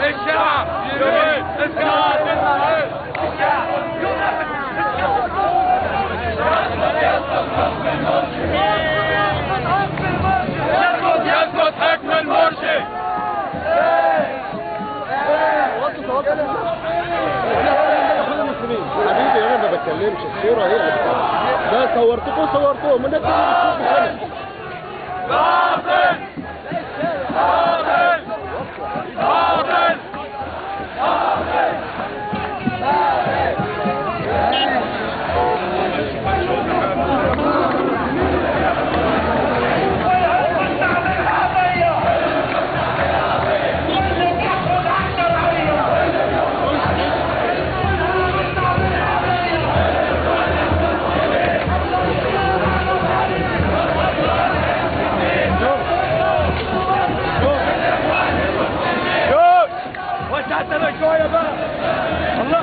الشعب يريد اسقاط الشعب يسقط حكم المرشد. حبيبي انا ما بتكلمش، الصوره هي اللي بتتكلم. ده صورتوهم الناس اللي بتشوفوا باطل باطل باطل شوية بقى الله.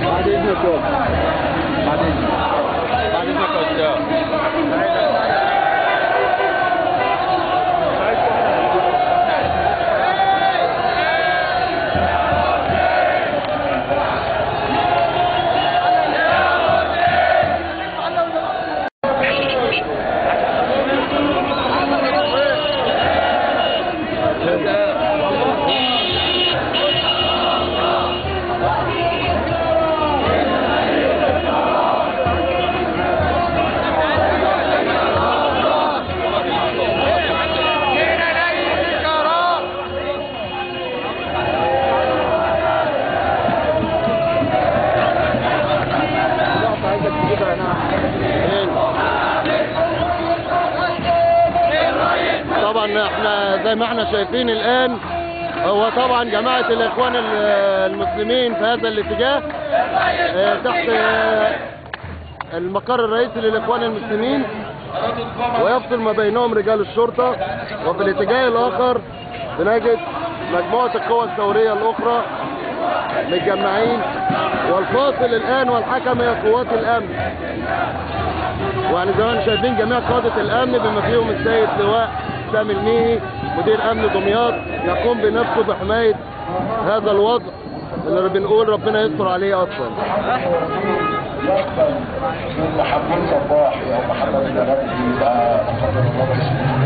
بعد اذنك بعد اذنك يا استاذ. طبعا احنا زي ما احنا شايفين الان، هو طبعا جماعة الاخوان المسلمين في هذا الاتجاه تحت المقر الرئيسي للاخوان المسلمين، ويفصل ما بينهم رجال الشرطة. وفي الاتجاه الاخر بنجد مجموعة القوى الثورية الاخرى متجمعين، والفاصل الان والحكم هي قوات الامن. ويعني زي ما احنا شايفين جميع قادة الامن بما فيهم السيد لواء سامي الميهي مدير امن دمياط يقوم بنفسه بحماية هذا الوضع اللي بنقول ربنا يستر عليه اصلا. محمد صباح او محمد النبي يبقى قدر الله اسمه.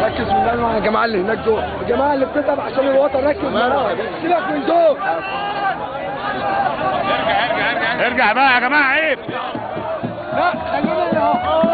ركز من المعنى الجماعه اللي هناك دول، الجماعه اللي بتتعب عشان الوطن، ركز معاهم، سيبك من دول. ارجع بقى يا جماعه، عيب. لا خلينا اهو.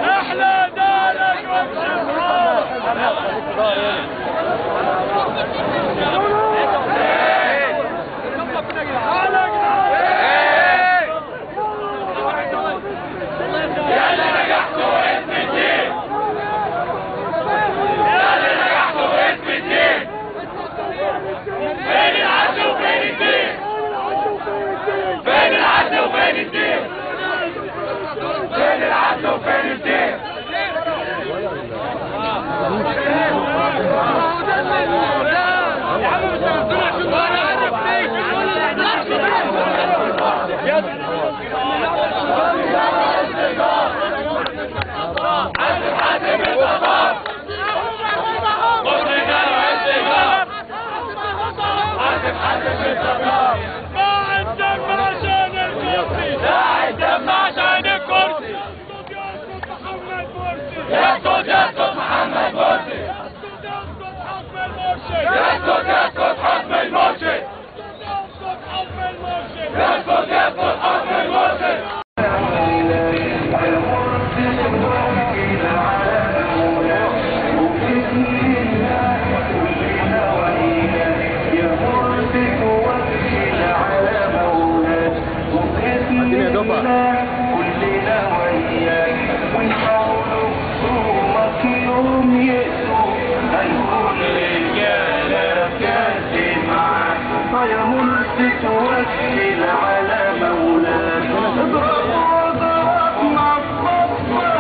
احلى دارك هيكون رجالة كاس معاك يا مرسي توكل على مولاك اضرب واضرب مع الصفة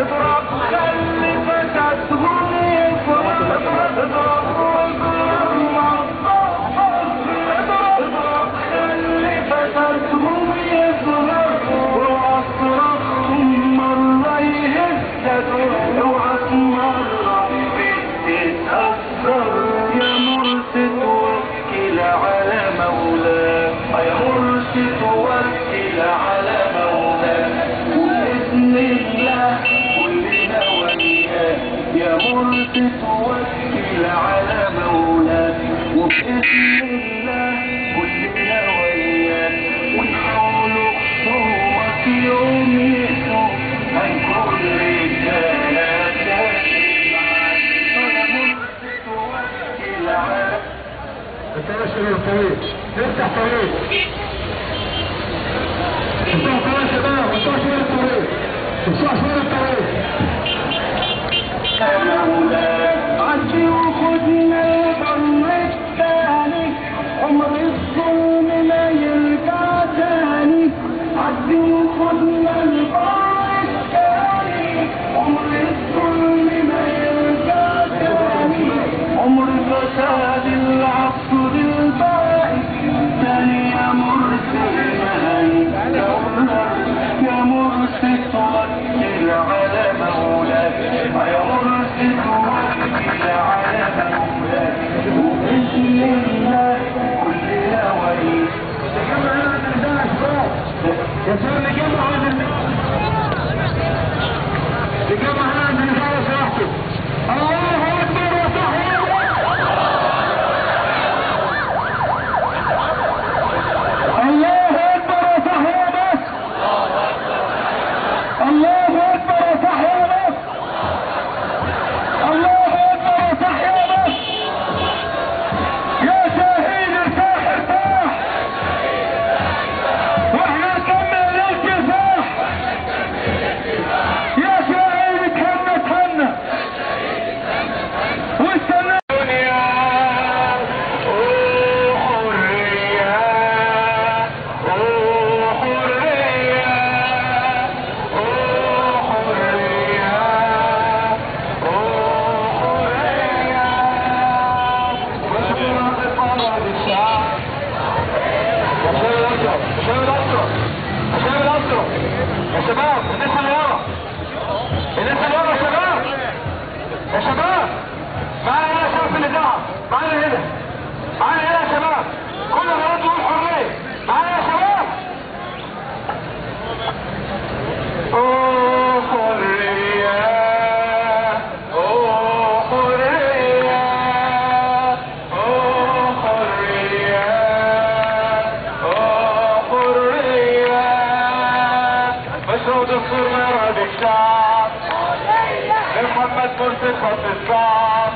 اضرب خلي فتاتهم يفرح اضرب واضرب مع الصفة اضرب خلي فتاتهم يفرح واصرخهم مرة يهزدوا اوعى مرة بتتأثر يا مرسي توكل على مولاك يا مرسي توكل على مولاك وبإذن الله كلنا وياك يا مرسي توكل على مولاك وبإذن الله كلنا وياك ونحاولوا خصومك يوم يسوع هنكون رجالة كافي معاك يا مرسي توكل على التمشي الطريق نفتح طريق افتح طريق شباب افتح شوية الطريق افتح شوية الطريق يا مولاك عدي وخدنا البر الثاني عمر الظلم ما يرجع تاني عدي وخدنا البر الثاني عمر الظلم ما يرجع تاني عمر فساد العصر الباقي تاني يا مرسي يا مرسي توكل على مولاك يا مرسي توكل على مولاك وبإذن الله كلنا وياك يا سلام نجمع عند نجمع هنا عند النساء صراحته الله اكبر وتحية الله اكبر وتحية بس الله اكبر وتحية بس الله اكبر وتحية بس يا شهيد ارتاح ارتاح واحنا نكمل الكفاح يا شهيد تهنى تهنى واستنى دنيا وحرية وحرية وحرية وحرية وشباب طلب الشعب يا شباب الناس اللي ورا الناس اللي ورا يا شباب يا شباب معانا هنا يا شباب في الاذاعه معانا هنا يا شباب كل الرياض يقول حريه معانا يا شباب اوه حريه اوه حريه اوه حريه اوه حريه مشروع دستور مراد الشعب محمد مرسي خط الصعب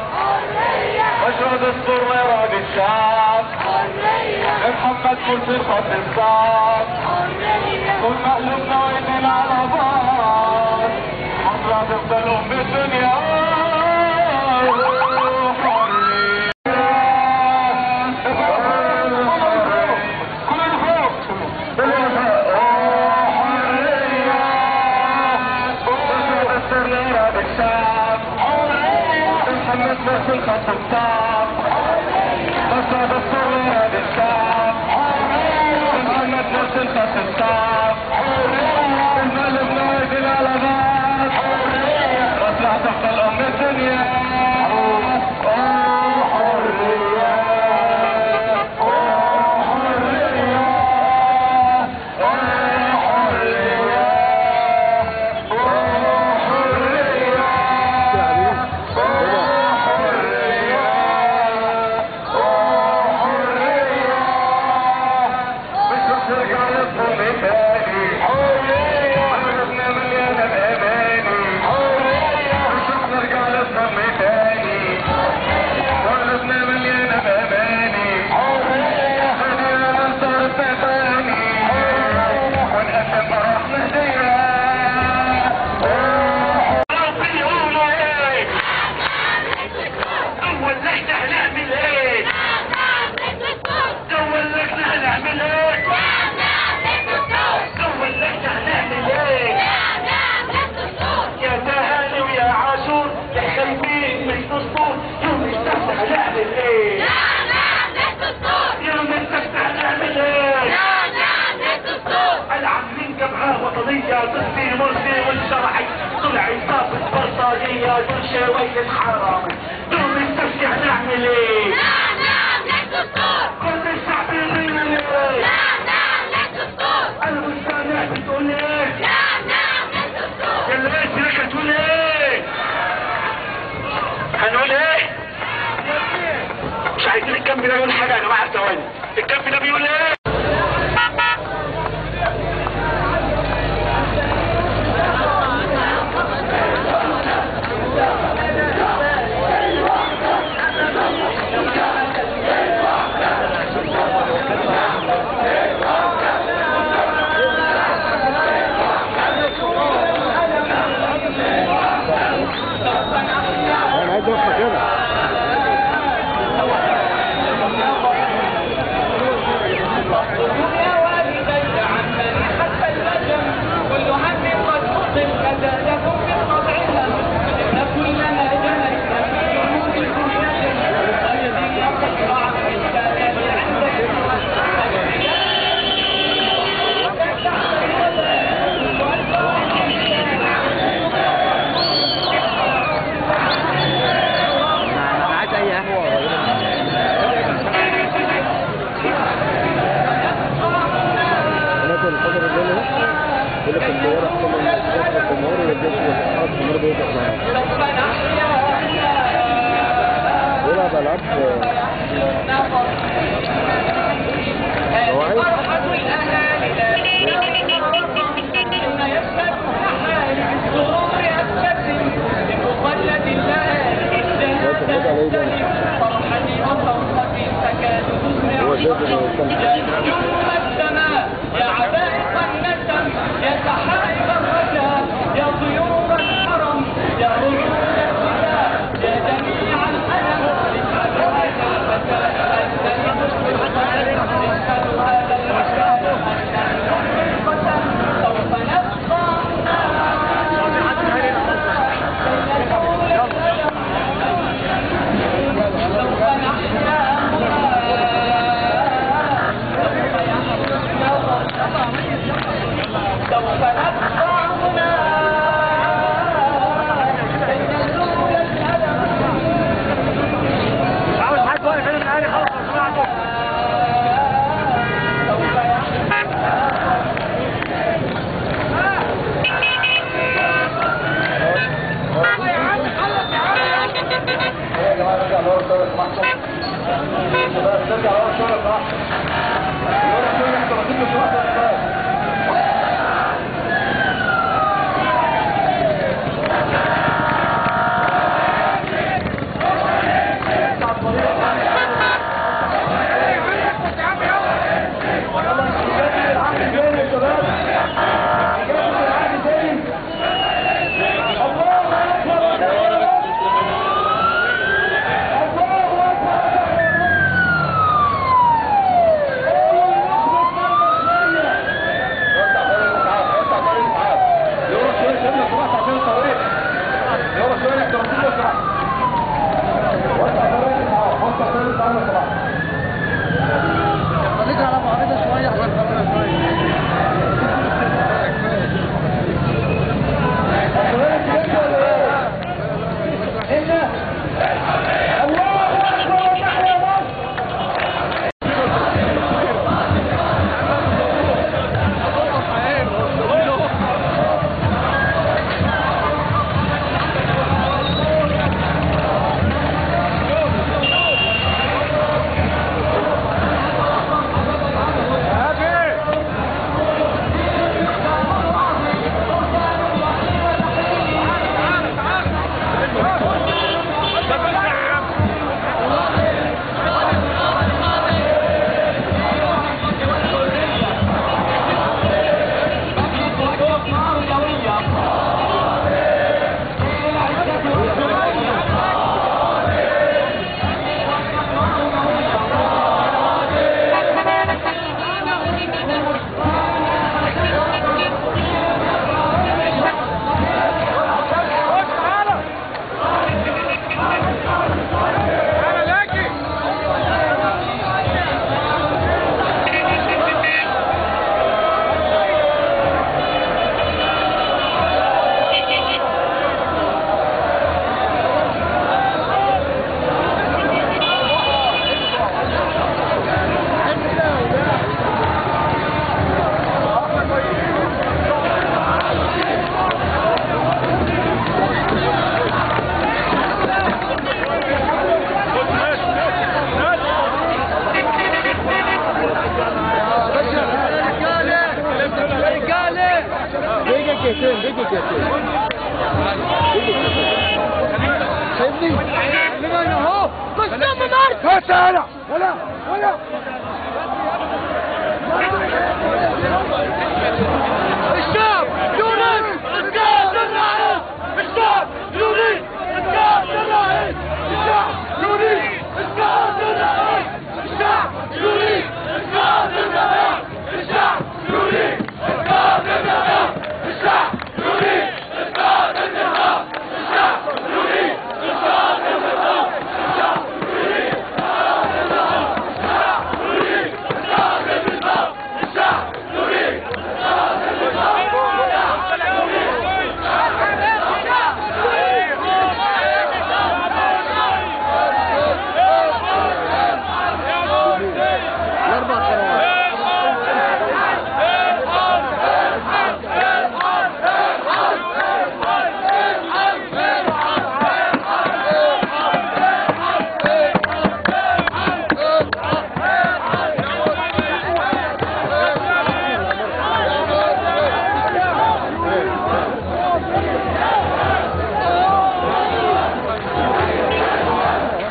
مشروع دستور مراد الشعب محمد مرسي خط الصعب كل مقلوبنا وايدينا على بعض مصر هتفضل ام الدنيا محمد مرسي خط الصعب مصر دستور مراد الشعب محمد مرسي خط الصعب المقلوبنا وايدينا على بعض مصر هتفضل ام الدنيا نرجع للضم الوطنية ضد المرسي والشرعي طلع يصاب البلطجية والشوي الحرامي دون التشجيع نعمل ايه؟ نعم للدستور. كل الشعب يريد ايه؟ نعم للدستور. المستمع بتقول ايه؟ نعم للدستور. يا اللي لك تقول ايه؟ هنقول ايه؟ مش عايزين الكامب ده يقول حاجة يا جماعة ثواني الكامب ده بيقول ايه؟ انا عايز اروح مكانك. الفترة الجاية يقول لك الطيارة أحسن من الجمهور والجيش والحرس الجمهور بيوقف معاهم. بيلعب ألعاب هو شايف يا عبائق النسم يا سحائب الرجاء يا طيور الحرم يا رجل الفداء يا جميع الألم اشهدوا هذا الفتى أنني مسلم اشهدوا هذا الفتى أنني حقيقة سوف نبقى سوف نحيا سوف نبقى هنا كي نزول الألم عاوز حد واقف هنا معايا خلاص اسمعكم سوف يا جماعة نرجع لورا شوية لو سمحتوا نرجع لورا شوية لو سمحتوا لورا شوية احنا واخدين مشروع شايفني؟ اللي انا اهو مش ضم مرة. بس انا ولا الشعب يريد اسقاط الرئيس. الشعب يريد اسقاط الرئيس. الشعب يريد اسقاط الرئيس. الشعب يريد اسقاط الرئيس. الشعب يريد اسقاط الرئيس. الشعب يريد اسقاط النظام. الشعب يريد اسقاط النظام. الشعب يريد اسقاط النظام. الشعب يريد اسقاط النظام. الشعب يريد اسقاط الاربع قنوات.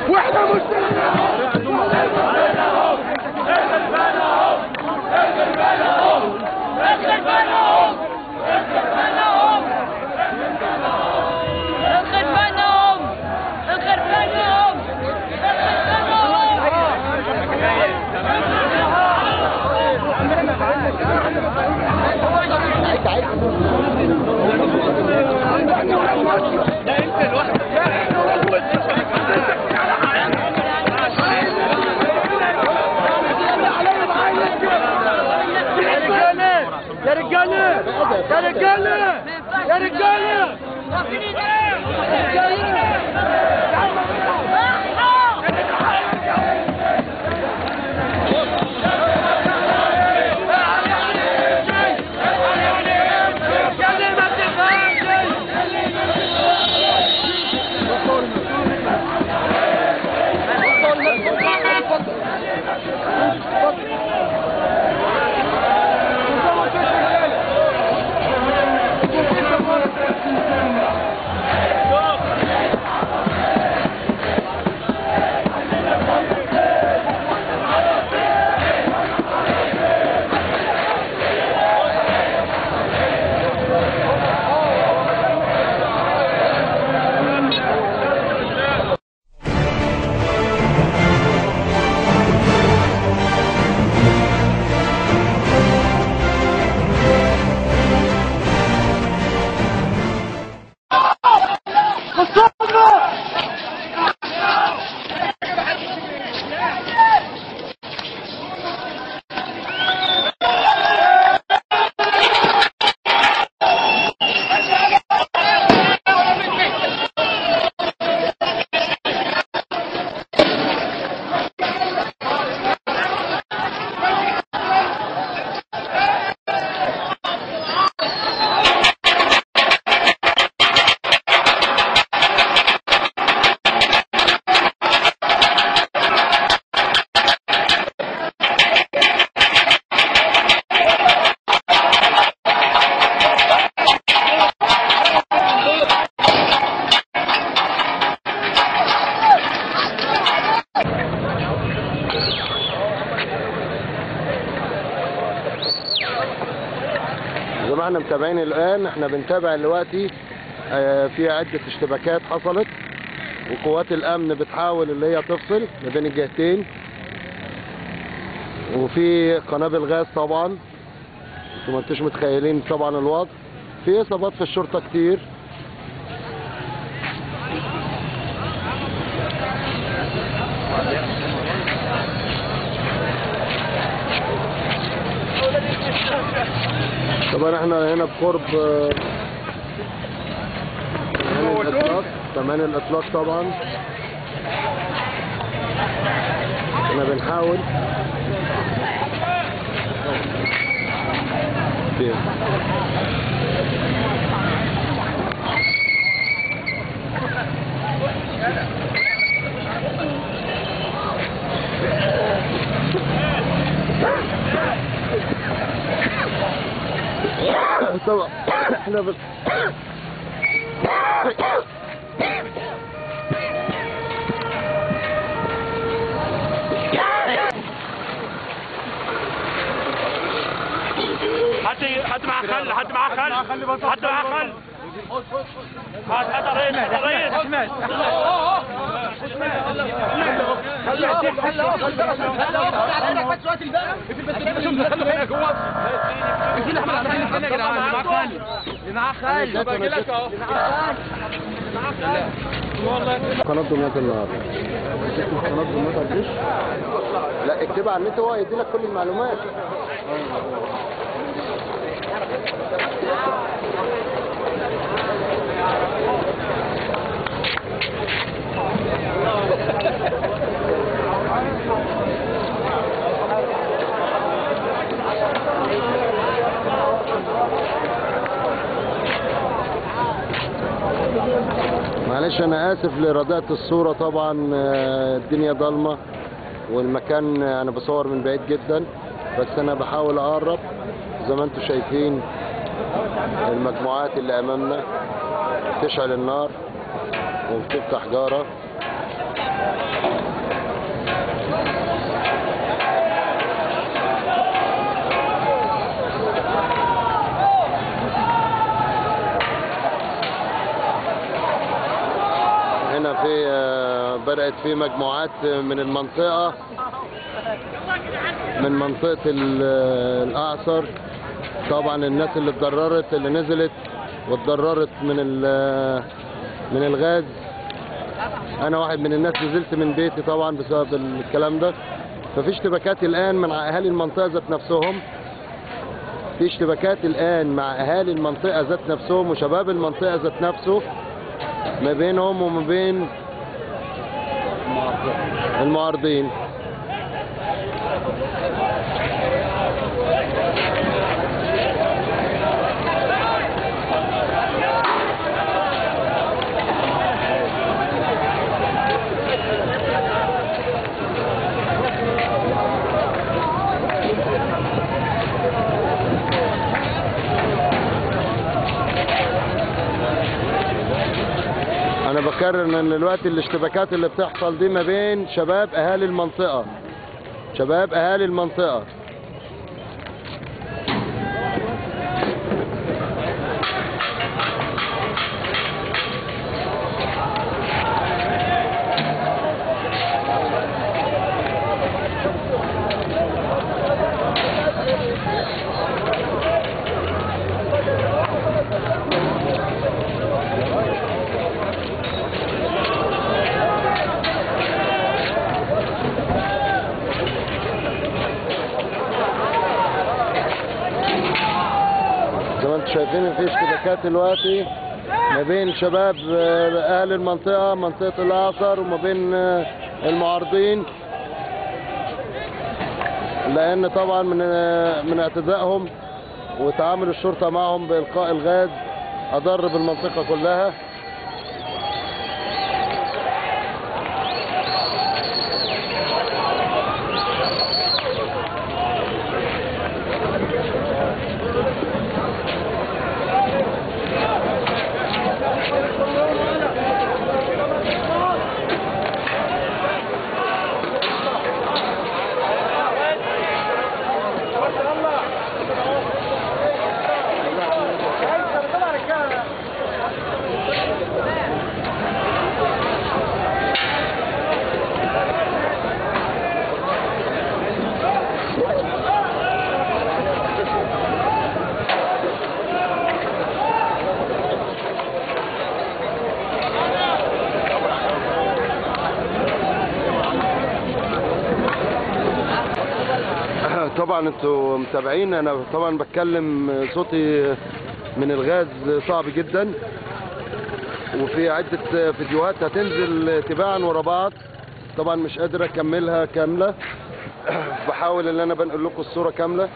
واحنا مسلمين. يا رجاله يا رجاله يا رجاله. زي ما احنا متابعين الان، احنا بنتابع دلوقتي في عدة اشتباكات حصلت، وقوات الامن بتحاول اللي هي تفصل ما بين الجهتين، وفي قنابل غاز طبعا. انتوا ما انتوش متخيلين طبعا الوضع. في اصابات في الشرطة كتير. طبعا احنا هنا بقرب كمان الاطلاق طبعا. احنا بنحاول طبعا احنا خل حد معاه خل حد معاه خل هات الرئيس قناة دمياط النهارده. قناة دمياط الجيش. لا اكتبها على النت، هو هيدي لك كل المعلومات. معلش انا اسف لرداءة الصورة، طبعا الدنيا ضلمة والمكان انا بصور من بعيد جدا، بس انا بحاول اقرب. زي ما انتم شايفين المجموعات اللي امامنا بتشعل النار وبتفتح جارة. هنا في بدأت في مجموعات من المنطقة، من منطقة الأعصر. طبعا الناس اللي اتضررت، اللي نزلت واتضررت من الغاز. أنا واحد من الناس نزلت من بيتي طبعا بسبب الكلام ده. ففي اشتباكات الآن مع أهالي المنطقة ذات نفسهم، في اشتباكات الآن مع أهالي المنطقة ذات نفسهم وشباب المنطقة ذات نفسه، ما بينهم وما بين المعارضين. انا بكرر ان دلوقتي الاشتباكات اللي بتحصل دي ما بين شباب اهالي المنطقة، شباب اهالي المنطقة. شايفين في اشتباكات دلوقتي ما بين شباب اهل المنطقة، منطقة الأعصر، وما بين المعارضين، لأن طبعا من اعتدائهم وتعامل الشرطة معهم بإلقاء الغاز أضر بالمنطقة كلها. طبعا انتوا متابعين، انا طبعا بتكلم صوتي من الغاز صعب جدا، وفي عدة فيديوهات هتنزل تباعا ورا بعض، طبعا مش قادر اكملها كاملة. بحاول ان انا بنقل لكم الصورة كاملة.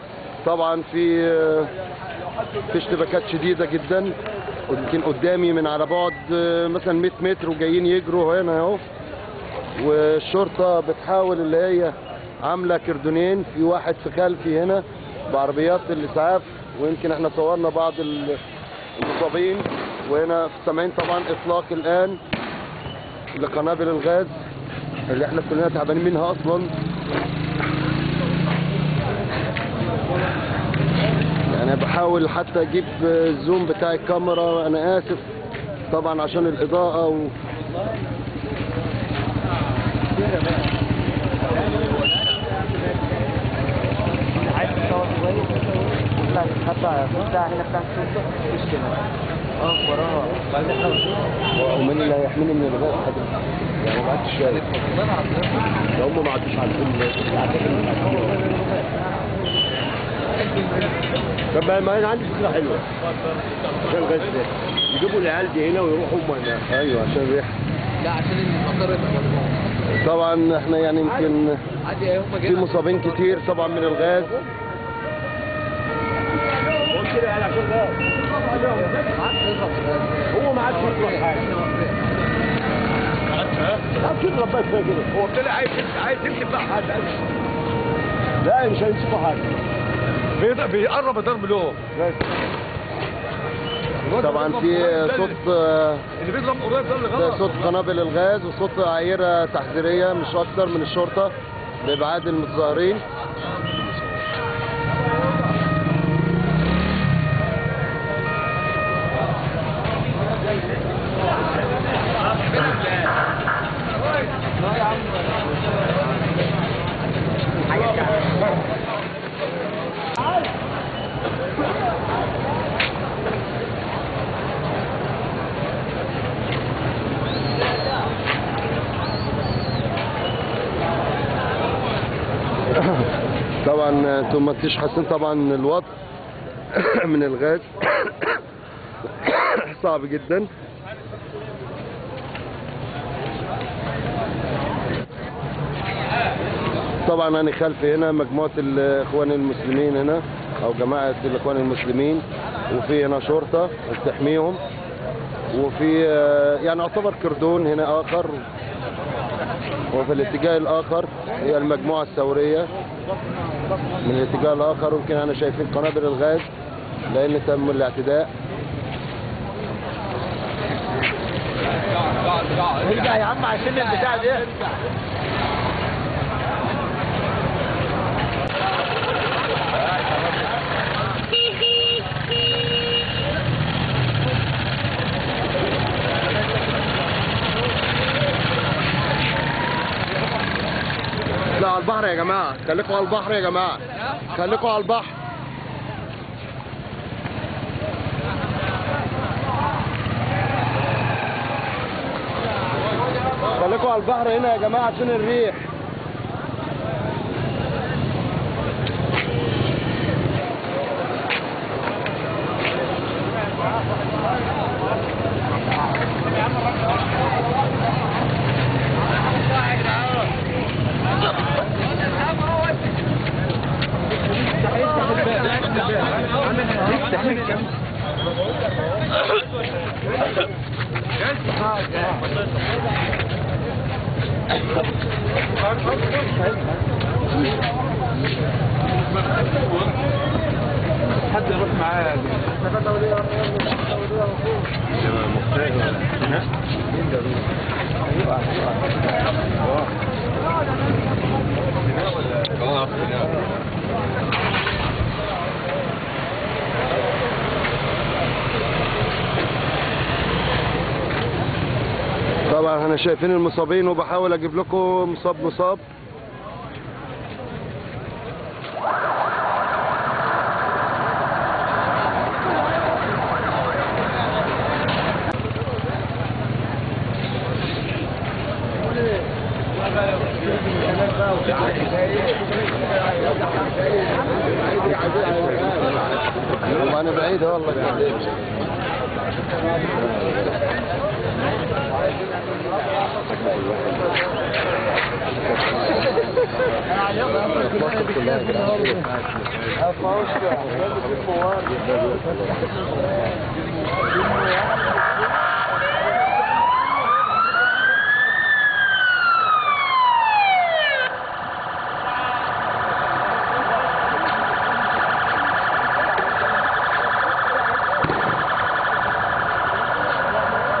طبعا في اشتباكات شديدة جدا، يمكن قدامي من على بعد مثلا 100 متر وجايين يجروا هنا اهو، والشرطة بتحاول اللي هي عاملة كردونين، في واحد في خلفي هنا بعربيات الإسعاف، ويمكن احنا صورنا بعض المصابين. وهنا سامعين طبعا إطلاق الآن لقنابل الغاز اللي احنا كلنا تعبانين منها أصلا. يعني انا بحاول حتى اجيب الزوم بتاع الكاميرا، انا اسف طبعا عشان الاضاءة عايز تصور كويس لا تحطها بتاع هنا بتاع الشرطة مش كده وراها ومين اللي هيحميني من الغاز حضرتك؟ يعني ما عدتش شايف ده هم ما عدتوش على طب ما انا عندي فكره حلوه عشان الغاز ده يجيبوا العيال دي هنا ويروحوا هم هناك. ايوه عشان الريحه. لا عشان المطر طبعا احنا يعني يمكن عادي هم في مصابين كتير طبعا من الغاز. هو ما عادش يطلع حاجه. لا تضرب بس كده. هو طلع عايز يكتب بقى حاجه. لا مش هيمسكوا حاجه. بيقرب ضرب له. طبعا في صوت اللي بيضرب قريب ده اللي غلط. صوت قنابل الغاز وصوت عيرة تحذيرية مش اكتر من الشرطة لابعاد المتظاهرين. طبعا انتم ما انتوش حاسين طبعا الوضع من الغاز صعب جدا. طبعا انا خلفي هنا مجموعة الاخوان المسلمين هنا او جماعة الاخوان المسلمين، وفي هنا شرطة بتحميهم، وفي يعني يعتبر كردون هنا اخر، وفي الاتجاه الاخر هي المجموعة الثورية من الاتجاه الاخر. يمكن انا شايفين قنابل الغاز لان تم الاعتداء. ارجع يا عم عشان البتاع ده. لا على البحر يا جماعة، خليكوا على البحر يا جماعة، خليكوا على البحر. خليكوا على البحر هنا يا جماعة عشان الريح. حد يروح معاه طبعا احنا شايفين المصابين وبحاول اجيب لكم مصاب. وانا بعيد والله.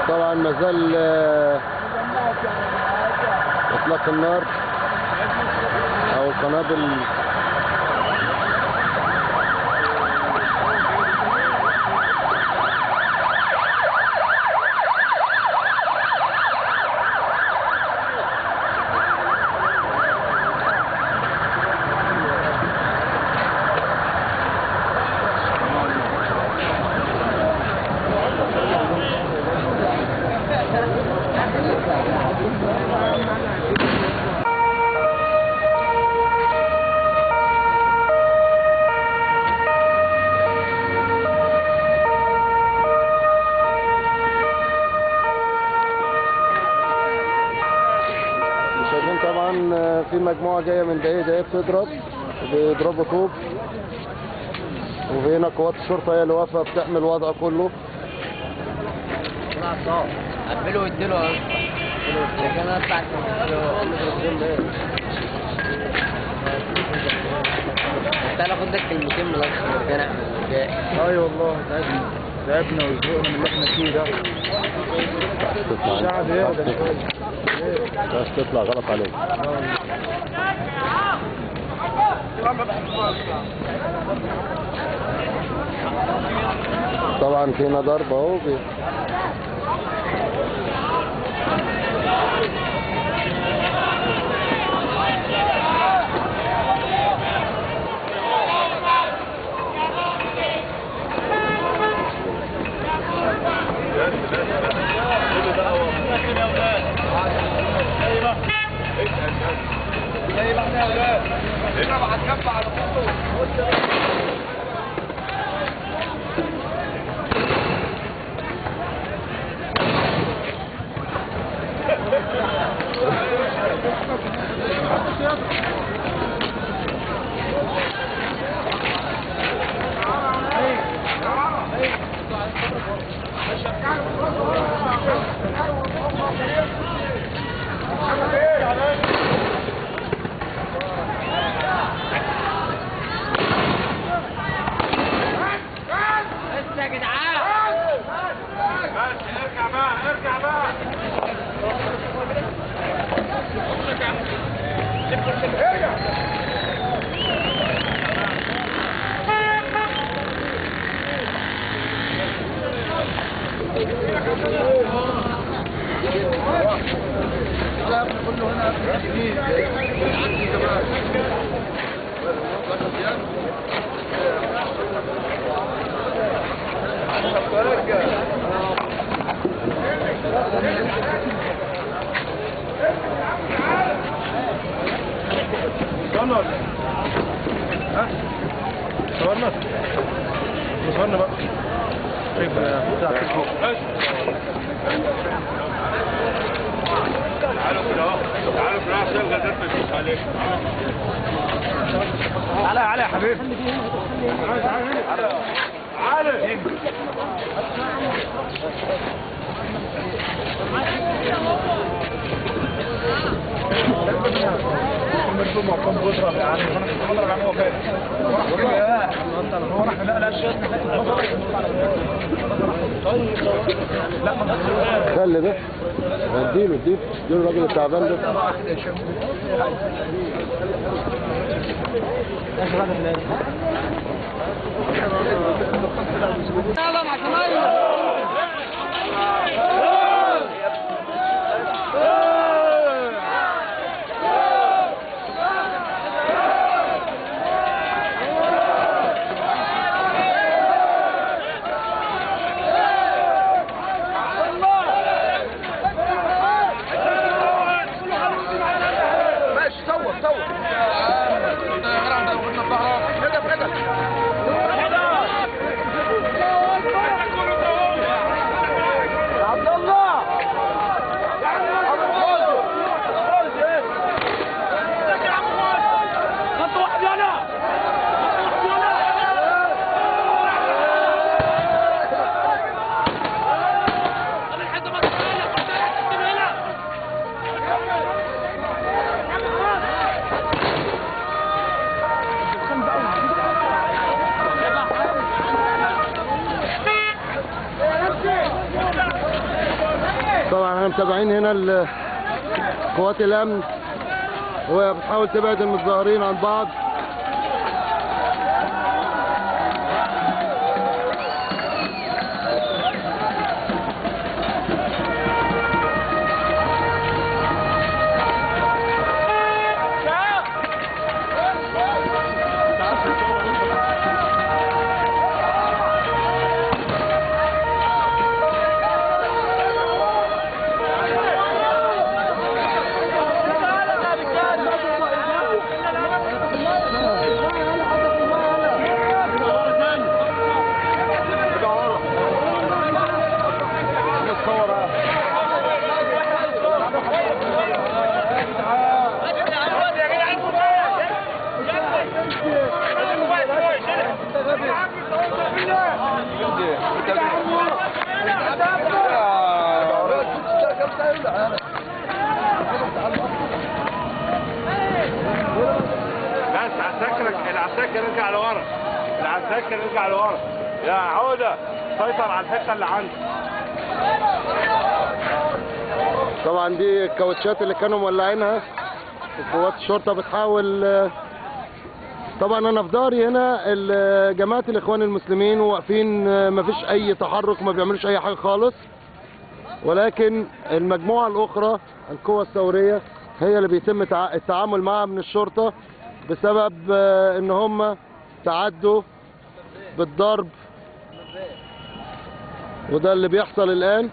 طبعا ما زال اطلاق النار او القنابل شايفين طبعا في مجموعة جاية من بعيد اهي بتضرب، بيضربوا طوب، وهنا قوات الشرطة هي اللي واقفة بتحمي الوضع كله. قبلوا واديله لكن انا اطلع تعالى خد لك كلمتين من الاخر كان اي والله تعبنا وزهقنا من اللي احنا فيه ده. الشعب يهدى شويه. بس تطلع غلط عليك. طبعا فينا ضرب اهو. صورنا بقى. تعالوا كده اهو، تعالوا كده عشان الغازات ما تجيش عليك. تعالى يا حبيبي. تعالى. خلي ده اديله الراجل التعبان ده. طبعا احنا متابعين هنا قوات الامن وهي بتحاول تبعد المتظاهرين عن بعض. بس العساكر ارجع لورا، العساكر ارجع لورا يا عودة، سيطر على الحتة اللي عندك. طبعا دي الكاوتشات اللي كانوا مولعينها وقوات الشرطة بتحاول. طبعا انا في داري هنا جماعة الاخوان المسلمين واقفين، مفيش اي تحرك، ما بيعملوش اي حاجة خالص، ولكن المجموعة الاخرى القوى الثورية هي اللي بيتم التعامل معها من الشرطة بسبب ان هم تعدوا بالضرب، وده اللي بيحصل الان.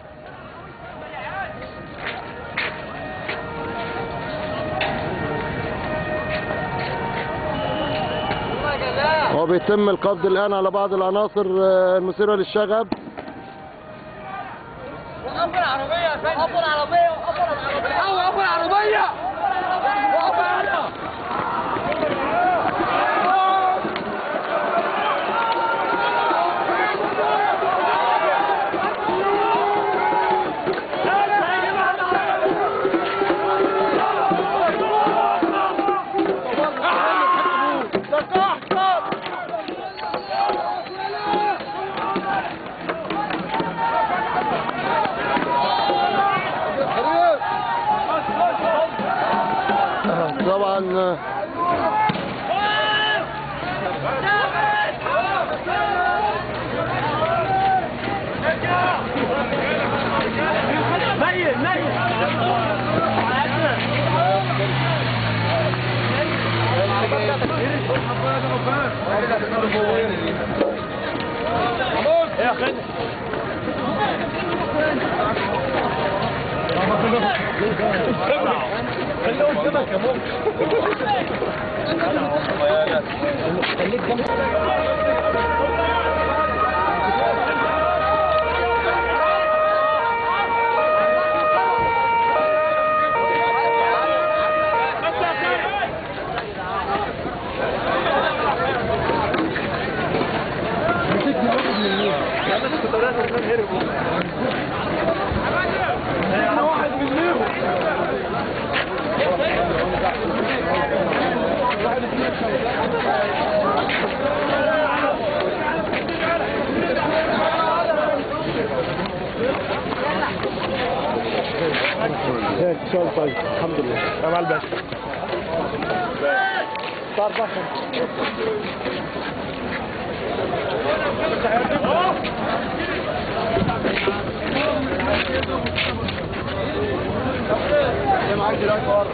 وبيتم القبض الآن على بعض العناصر المثيرة للشغب. وقفوا العربية يا فندم، وقفوا العربية، وقفوا العربية، وقفوا العربية، وقفوا العربية. طبعا يا خالد خليه قدامك يا ماما. ان شاء الله. طيب الحمد لله. يا معلم باشا. صار باشا. يا معاك دلوقتي ورا.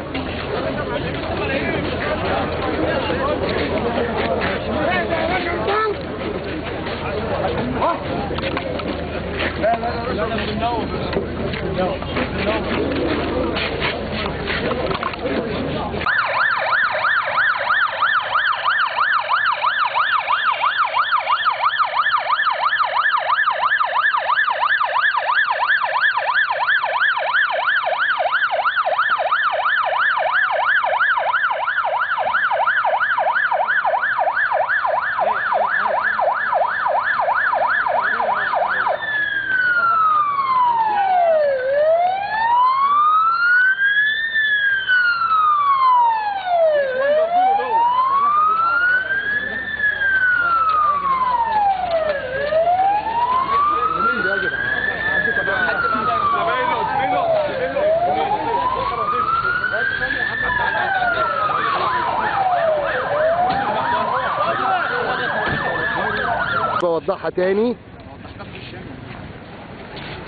بوضحها تاني.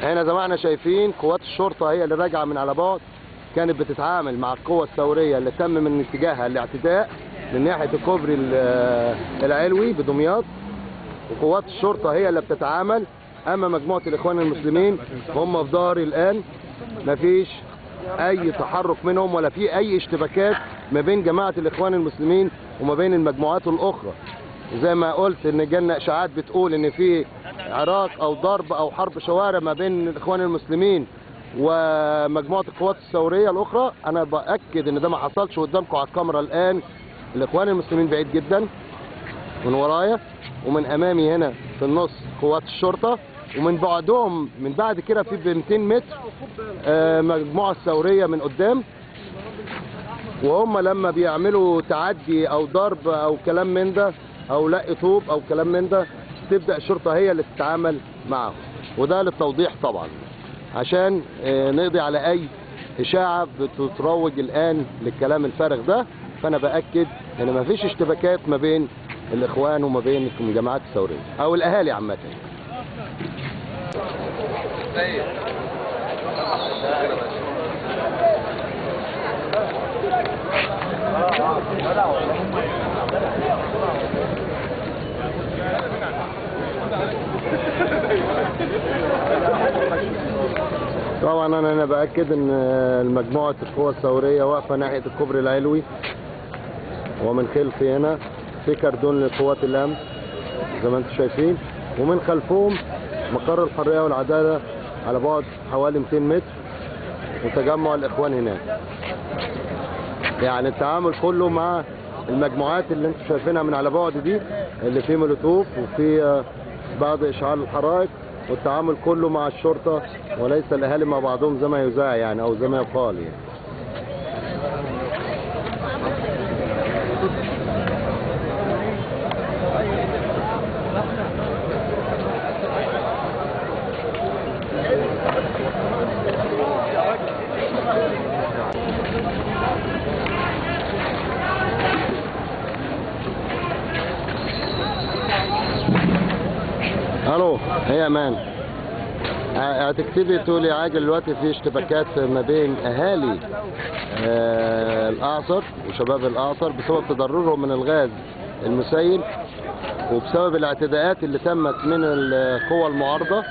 هنا زي ما احنا شايفين قوات الشرطة هي اللي راجعة من على بعد، كانت بتتعامل مع القوة الثورية اللي تم من اتجاهها الاعتداء من ناحية الكوبري العلوي بدمياط، وقوات الشرطة هي اللي بتتعامل. اما مجموعة الاخوان المسلمين هم في داري الان، مفيش اي تحرك منهم ولا في اي اشتباكات ما بين جماعة الاخوان المسلمين وما بين المجموعات الاخرى. زي ما قلت ان جالنا اشاعات بتقول ان في عراك او ضرب او حرب شوارع ما بين الاخوان المسلمين ومجموعة القوات الثورية الاخرى. انا باكد ان ده ما حصلش قدامكم على الكاميرا الان. الاخوان المسلمين بعيد جدا من ورايا، ومن امامي هنا في النص قوات الشرطة، ومن بعدهم من بعد كده في ب 200 متر مجموعة الثورية من قدام، وهم لما بيعملوا تعدي او ضرب او كلام من ده او لق طوب او كلام من ده تبدأ الشرطة هي اللي تتعامل معهم. وده للتوضيح طبعا عشان نقضي على اي اشاعة بتتروج الان للكلام الفارغ ده. فانا باكد ان مفيش اشتباكات ما بين الاخوان وما بين الجماعات الثورية او الاهالي عامة. طبعا انا باكد ان المجموعه القوى الثوريه واقفه ناحيه الكوبري العلوي، ومن خلفي هنا في كردون لقوات الامن زي ما انتم شايفين، ومن خلفهم مقر الحريه والعداله على بعد حوالي 200 متر وتجمع الاخوان هناك. يعني التعامل كله مع المجموعات اللي انتم شايفينها من على بعد دي اللي فيه مولوتوف وفي بعض اشعال الحرائق، والتعامل كله مع الشرطة وليس الاهالي مع بعضهم زي ما يذاع يعني او زي ما يقال يعني. الو هي امان، هتكتبي تقولي عاجل دلوقتي في اشتباكات ما بين اهالي الاعصر وشباب الاعصر بسبب تضررهم من الغاز المسيل وبسبب الاعتداءات اللي تمت من القوى المعارضه.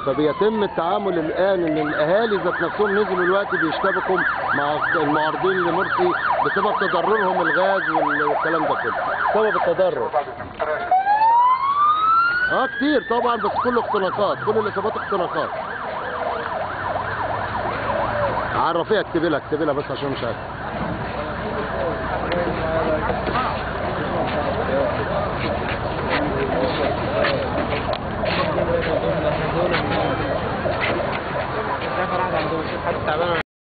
فبيتم التعامل الان ان الاهالي ذات نفسهم نزلوا دلوقتي بيشتبكوا مع المعارضين لمرسي بسبب تضررهم الغاز والكلام ده كله بسبب التضرر. كتير طبعا، بس كله اختراقات، كل الاصابات اختراقات. عرفيها اكتبي لها بس عشان مش عارف.